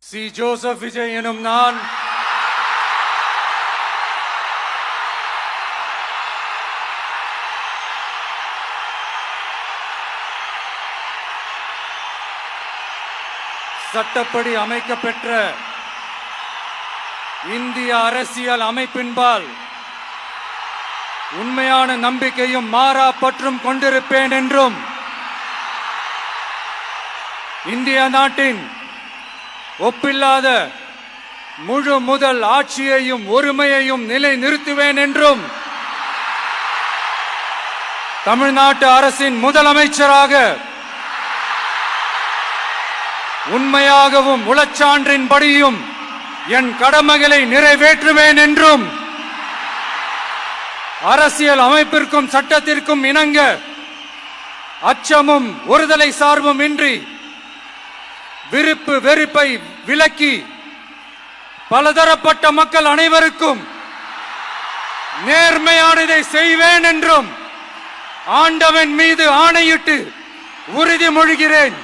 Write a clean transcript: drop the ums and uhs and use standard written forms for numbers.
C. Joseph Vijay எனும் நான் சட்டப்படி அமைக்கப்பெற்ற இந்திய அரசியல் அமைப்பின்பால் உண்மையான நம்பிக்கையும் மாறா பற்றும் கொண்டிருப்பேன் என்றும் இந்திய நாட்டின் ஒப்பில்லாத முழு முதல் ஆட்சியையும் ஒருமையையும் நிலை நிறுத்துவேன் என்றும் தமிழ்நாட்டு அரசின் முதலமைச்சராக உண்மையாகவும் உளச்சான்றின்படியும் என் கடமைகளை நிறைவேற்றுவேன் என்றும் அரசியல் அமைப்பிற்கும் சட்டத்திற்கும் இணங்க அச்சமும் ஒருதலை சார்பும் இன்றி விருப்பு வெறுப்பை விலக்கி பலதரப்பட்ட மக்கள் அனைவருக்கும் நேர்மையானதை செய்வேன் என்றும் ஆண்டவன் மீது ஆணையிட்டு உறுதிமொழிகிறேன்.